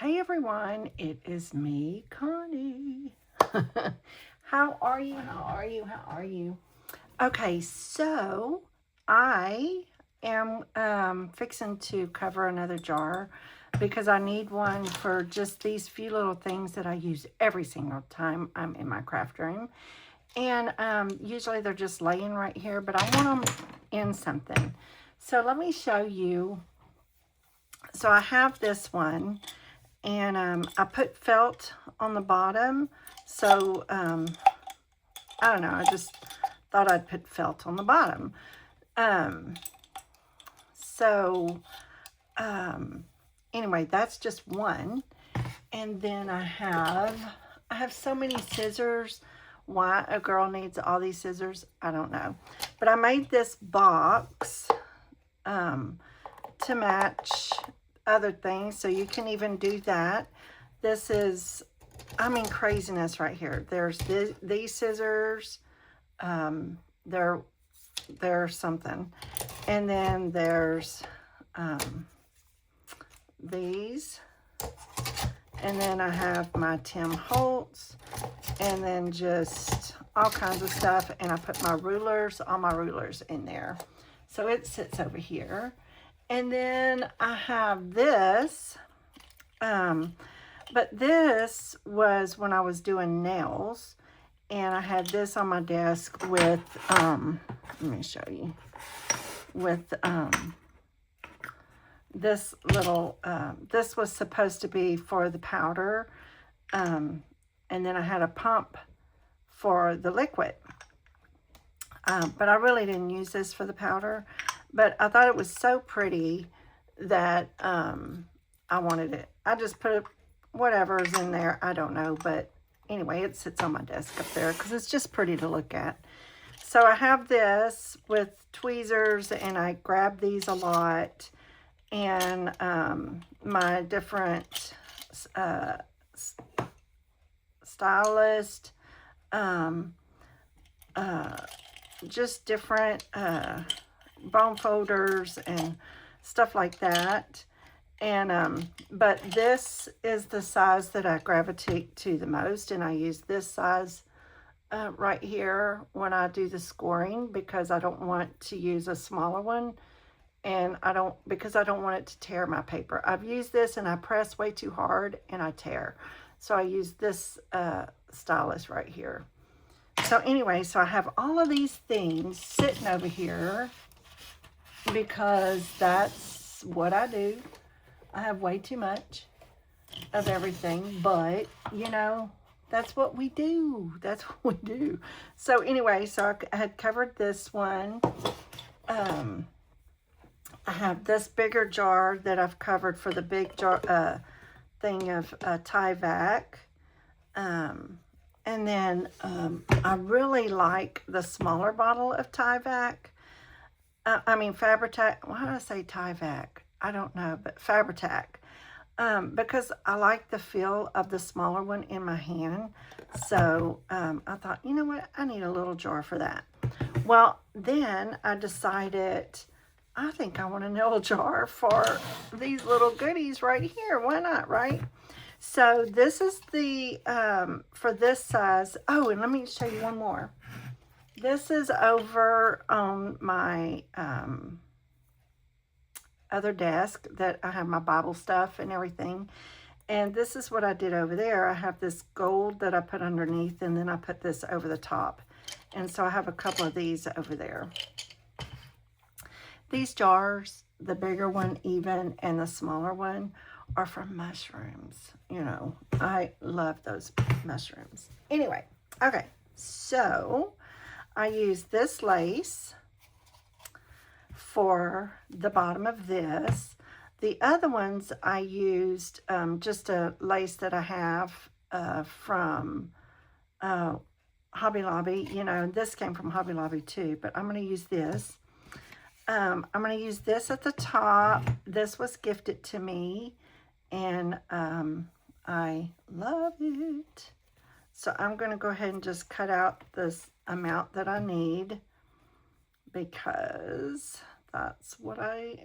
Hey everyone, it is me, Connie. How are you? How are you? How are you? Okay, so I am fixing to cover another jar because I need one for just these few little things that I use every single time I'm in my craft room. And usually they're just laying right here, but I want them in something. So let me show you. So I have this one. And I put felt on the bottom. So, I don't know. I just thought I'd put felt on the bottom. Um, so, um, anyway, that's just one. And then I have so many scissors. Why a girl needs all these scissors, I don't know. But I made this box to match other things. So you can even do that. This is, I mean, craziness right here. There's these scissors. They're something. And then there's these. And then I have my Tim Holtz. And then just all kinds of stuff. And I put my rulers, all my rulers in there. So it sits over here. And then I have this. But this was when I was doing nails. And I had this on my desk with, let me show you, with this little, this was supposed to be for the powder. And then I had a pump for the liquid. But I really didn't use this for the powder. But I thought it was so pretty that I wanted it. I just put whatever's in there. I don't know. But anyway, it sits on my desk up there because it's just pretty to look at. So I have this with tweezers, and I grab these a lot. And my different stylist, just different bone folders and stuff like that. And but this is the size that I gravitate to the most, and I use this size right here when I do the scoring because I don't want to use a smaller one, and because I don't want it to tear my paper. I've used this and I press way too hard and I tear, so I use this stylus right here. So anyway, so I have all of these things sitting over here because that's what I do. I have way too much of everything, but you know, that's what we do. That's what we do. So anyway, so I had covered this one. I have this bigger jar that I've covered for the big jar thing of Tyvek. And then I really like the smaller bottle of Tyvek. I mean Fabri-Tac. Why did I say Tyvek? I don't know, but Fabri-Tac. Because I like the feel of the smaller one in my hand. So I thought, you know what? I need a little jar for that. Well, then I decided I think I want a nail jar for these little goodies right here. Why not, right? So this is the, for this size. Oh, and let me show you one more. This is over on my other desk that I have my Bible stuff and everything. And this is what I did over there. I have this gold that I put underneath, and then I put this over the top. And so I have a couple of these over there. These jars, the bigger one even and the smaller one, are from mushrooms. You know, I love those mushrooms. Anyway, okay, so I use this lace for the bottom of this. The other ones I used just a lace that I have from Hobby Lobby. You know, this came from Hobby Lobby too, but I'm going to use this. I'm going to use this at the top. This was gifted to me, and I love it. So I'm going to go ahead and just cut out this amount that I need because that's what I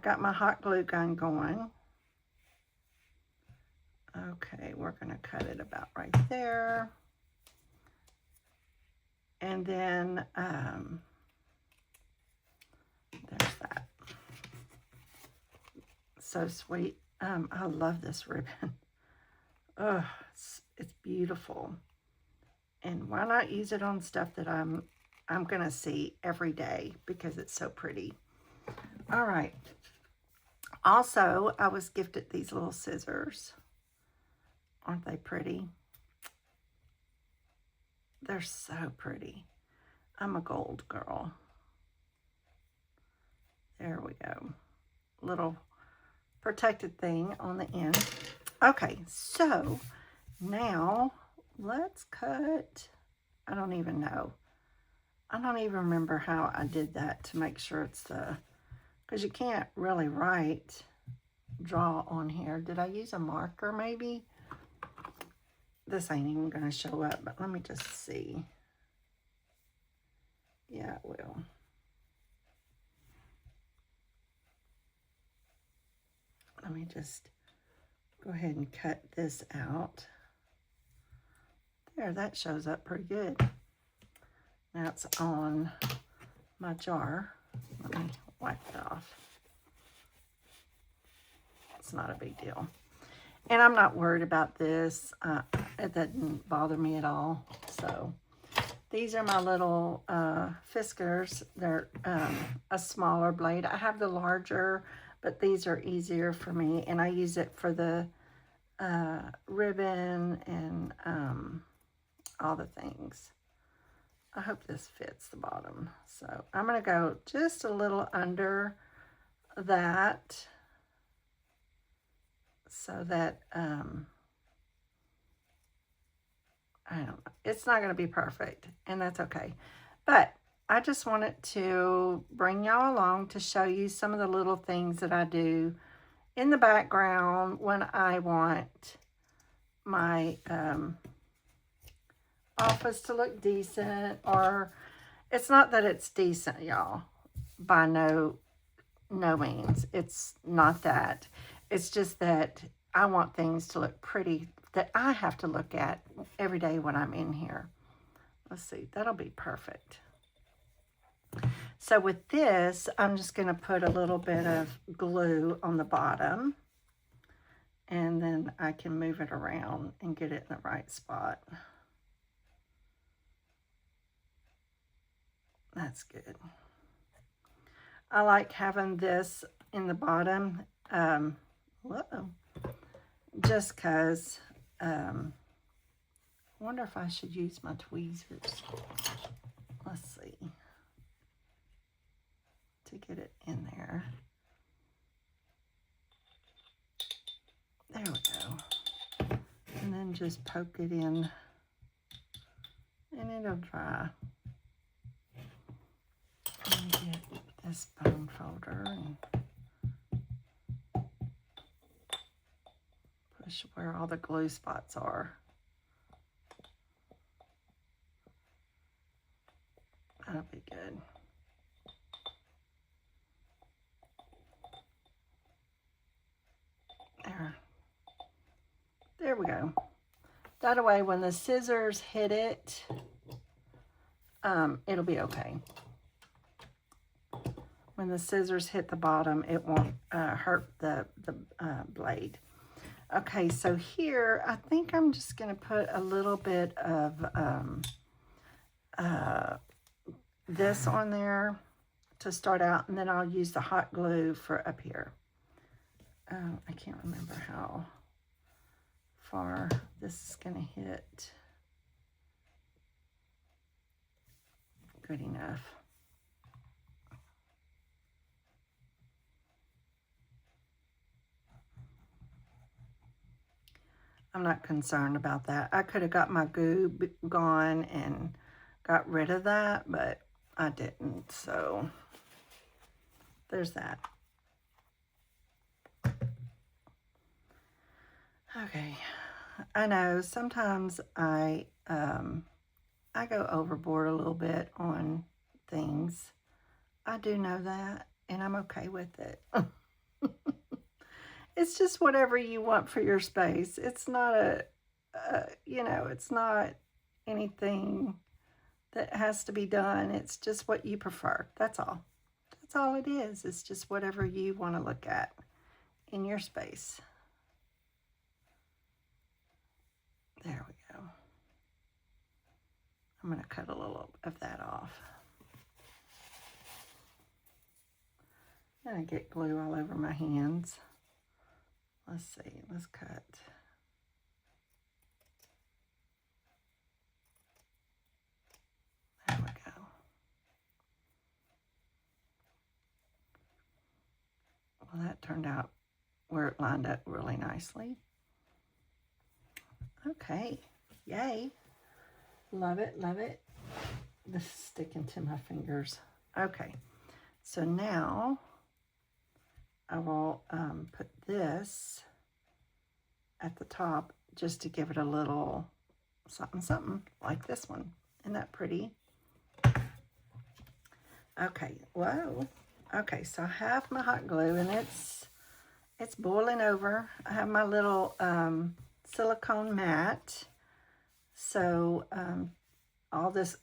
got my hot glue gun going. Okay, we're going to cut it about right there. And then there's that. So sweet. I love this ribbon. Oh, it's beautiful. And why not use it on stuff that I'm going to see every day because it's so pretty. All right. Also, I was gifted these little scissors. Aren't they pretty? They're so pretty. I'm a gold girl. There we go. Little protected thing on the end. Okay, so now let's cut. I don't even know. I don't even remember how I did that to make sure it's the, because you can't really draw on here. Did I use a marker maybe? This ain't even going to show up, but let me just see. Yeah, it will. Let me just go ahead and cut this out. There, that shows up pretty good. Now it's on my jar. Let me wipe it off. It's not a big deal. And I'm not worried about this. It doesn't bother me at all. So these are my little Fiskars. They're a smaller blade. I have the larger, but these are easier for me. And I use it for the ribbon and all the things. I hope this fits the bottom. So I'm going to go just a little under that so that, I don't know, it's not going to be perfect, and that's okay. But I just wanted to bring y'all along to show you some of the little things that I do in the background when I want my office to look decent, or it's not that it's decent, y'all, by no means. It's not that. It's just that I want things to look pretty that I have to look at every day when I'm in here. Let's see, that'll be perfect. So with this, I'm just going to put a little bit of glue on the bottom, and then I can move it around and get it in the right spot. That's good. I like having this in the bottom, just because, I wonder if I should use my tweezers. Let's see, to get it in there. There we go. And then just poke it in, and it'll dry. Let me get this bone folder and push where all the glue spots are. That'll be good. There we go. That way when the scissors hit it, it'll be okay. When the scissors hit the bottom, it won't hurt the blade. Okay, so here, I think I'm just going to put a little bit of this on there to start out, and then I'll use the hot glue for up here. I can't remember how far this is going to hit. Good enough. I'm not concerned about that. I could have got my glue gone and got rid of that, but I didn't, so there's that. Okay, I know sometimes I go overboard a little bit on things. I do know that, and I'm okay with it. It's just whatever you want for your space. It's not you know, it's not anything that has to be done. It's just what you prefer. That's all. That's all it is. It's just whatever you want to look at in your space. There we go. I'm going to cut a little of that off. I'm going to get glue all over my hands. Let's see. Let's cut. There we go. Well, that turned out where it lined up really nicely. Okay. Yay. Love it, love it. This is sticking to my fingers. Okay. So now I will put this at the top just to give it a little something, something like this one. Isn't that pretty? Okay, whoa. Okay, so I have my hot glue and it's boiling over. I have my little silicone mat. So all this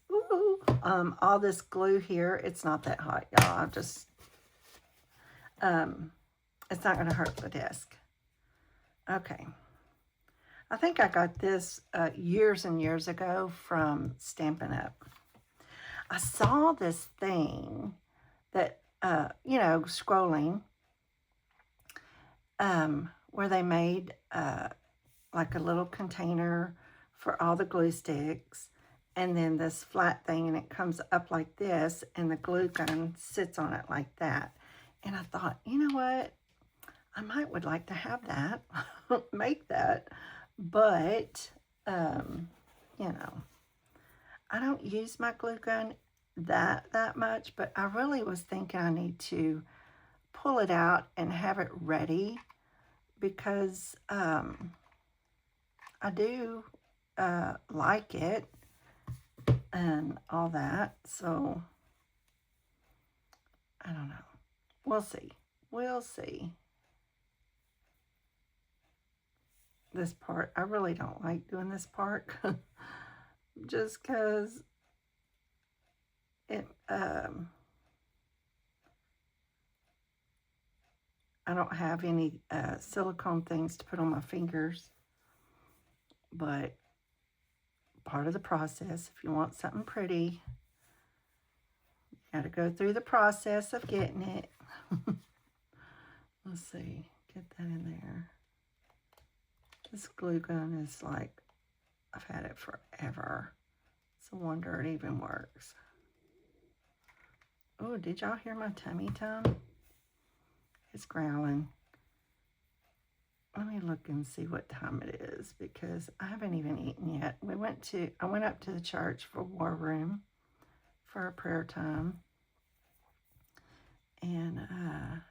glue here, it's not that hot, y'all. I just it's not going to hurt the desk. Okay. I think I got this years and years ago from Stampin' Up. I saw this thing that, you know, scrolling, where they made like a little container for all the glue sticks, and then this flat thing, and it comes up like this, and the glue gun sits on it like that. And I thought, you know what? I would like to have that, make that, but, you know, I don't use my glue gun that much, but I really was thinking I need to pull it out and have it ready because I do like it and all that, so I don't know. We'll see. We'll see. This part, I really don't like doing this part just because it, I don't have any silicone things to put on my fingers, but part of the process, if you want something pretty, you got to go through the process of getting it. Let's see, get that in there. This glue gun is like, I've had it forever. It's a wonder it even works. Oh, did y'all hear my tummy tum? It's growling. Let me look and see what time it is because I haven't even eaten yet. I went up to the church for War Room for a prayer time. And there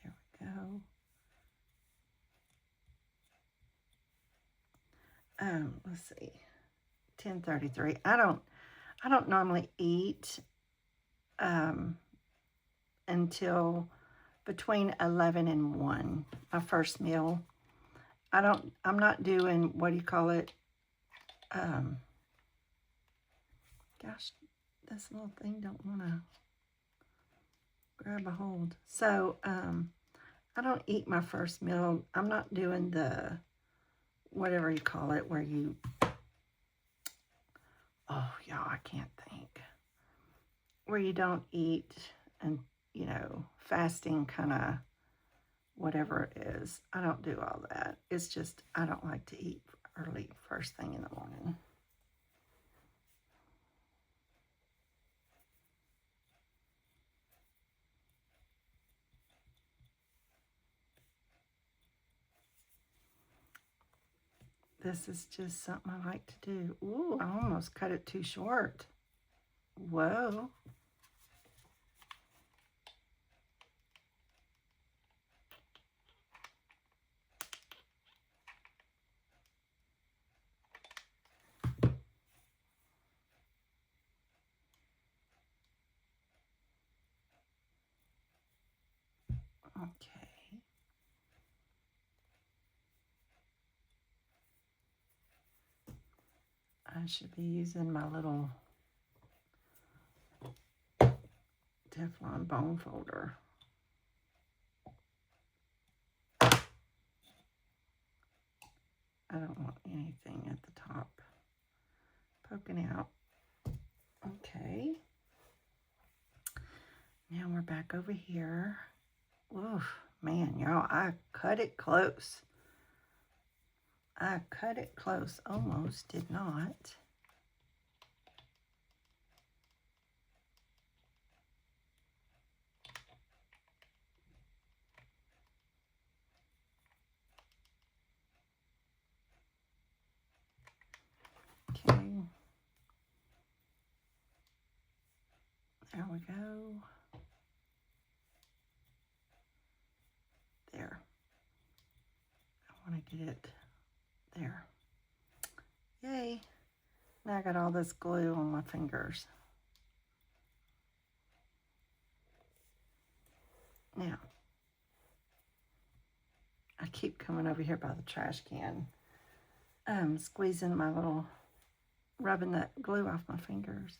we go. Let's see. 10:33. I don't normally eat until between 11 and 1, my first meal. I'm not doing, what do you call it? Gosh, this little thing don't want to grab a hold. So, I don't eat my first meal. I'm not doing the, whatever you call it, where you, oh, y'all, I can't think. Where you don't eat and, you know, fasting kind of whatever it is. I don't do all that. It's just, I don't like to eat early, first thing in the morning. This is just something I like to do. Ooh, I almost cut it too short. Whoa. I should be using my little Teflon bone folder. I don't want anything at the top poking out. Okay. Now we're back over here. Oof, man, y'all, I cut it close. I cut it close. Almost did not. Okay. There we go. There. I want to get it there. Yay. Now I got all this glue on my fingers. Now, I keep coming over here by the trash can, squeezing my little, rubbing that glue off my fingers.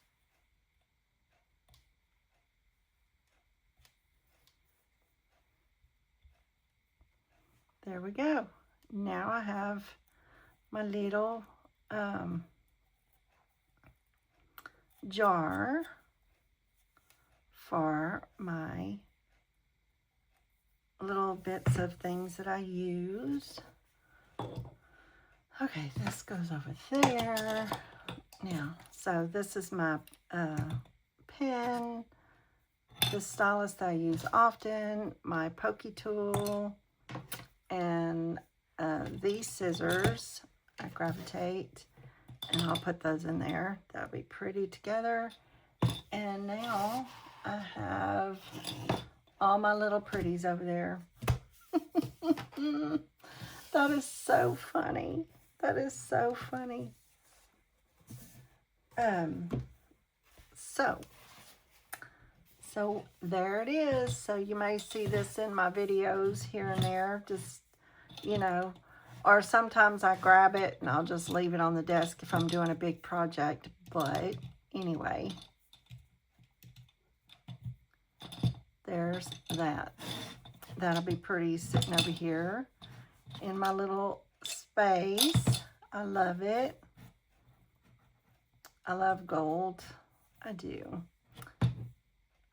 There we go. Now I have my little jar for my little bits of things that I use. Okay, this goes over there. Now, so this is my pen, the stylus that I use often, my pokey tool, and these scissors. I gravitate, and I'll put those in there. That'll be pretty together. And now I have all my little pretties over there. That is so funny. That is so funny. So there it is. So you may see this in my videos here and there, just, you know, or sometimes I grab it and I'll just leave it on the desk if I'm doing a big project. But anyway, there's that. That'll be pretty sitting over here in my little space. I love it. I love gold. I do.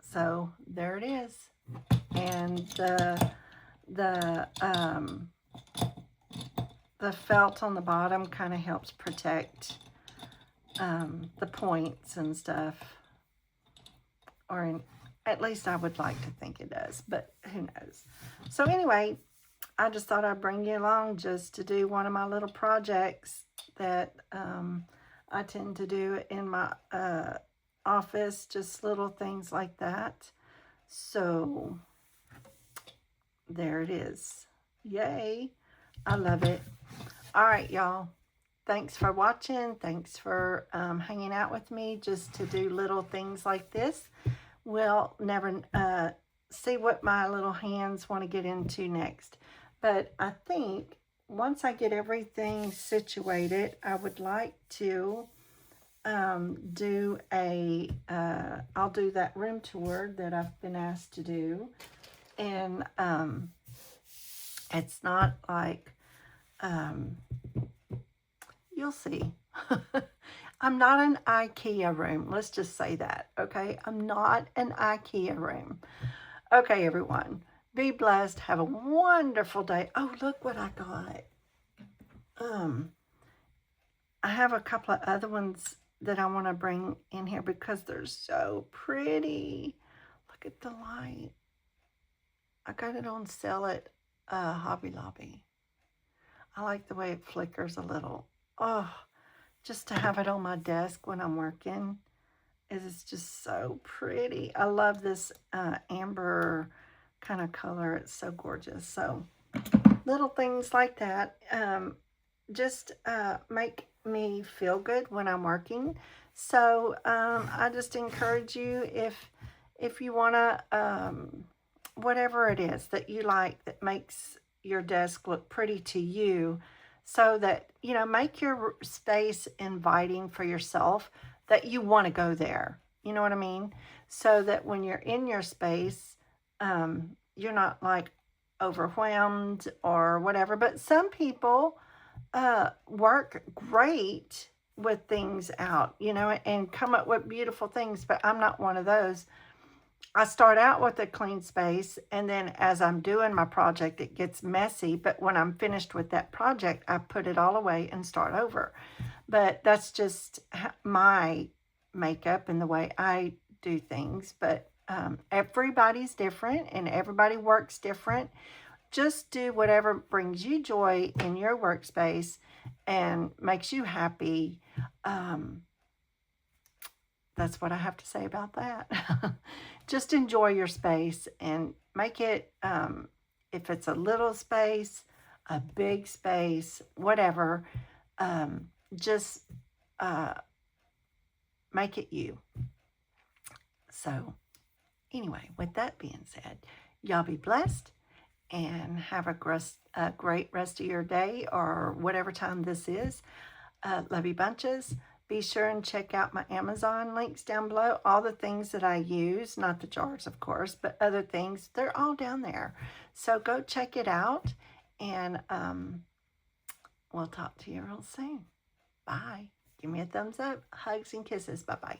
So there it is. And the felt on the bottom kind of helps protect the points and stuff. Or at least I would like to think it does, but who knows. So anyway, I just thought I'd bring you along just to do one of my little projects that I tend to do in my office, just little things like that. So there it is. Yay. I love it. All right, y'all. Thanks for watching. Thanks for hanging out with me just to do little things like this. We'll never see what my little hands want to get into next. But I think once I get everything situated, I would like to do a, I'll do that room tour that I've been asked to do. And it's not like, you'll see. I'm not an IKEA room. Let's just say that, okay? I'm not an IKEA room. Okay, everyone. Be blessed. Have a wonderful day. Oh, look what I got. I have a couple of other ones that I want to bring in here because they're so pretty. Look at the light. I got it on sale at Hobby Lobby. I like the way it flickers a little. Oh, just to have it on my desk when I'm working is just so pretty. I love this amber kind of color. It's so gorgeous. So little things like that just make me feel good when I'm working. So I just encourage you, if you want to, whatever it is that you like that makes your desk look pretty to you, so that, you know, make your space inviting for yourself, that you want to go there. You know what I mean? So that when you're in your space, you're not like overwhelmed or whatever. But some people work great with things out, you know, and come up with beautiful things, but I'm not one of those. I start out with a clean space, and then as I'm doing my project, it gets messy. But when I'm finished with that project, I put it all away and start over. But that's just my makeup and the way I do things. But everybody's different and everybody works different. Just do whatever brings you joy in your workspace and makes you happy. That's what I have to say about that. Just enjoy your space and make it, if it's a little space, a big space, whatever, just make it you. So anyway, with that being said, y'all be blessed and have a great rest of your day or whatever time this is. Love you bunches. Be sure and check out my Amazon links down below. All the things that I use, not the jars, of course, but other things, they're all down there. So go check it out, and we'll talk to you real soon. Bye. Give me a thumbs up. Hugs and kisses. Bye-bye.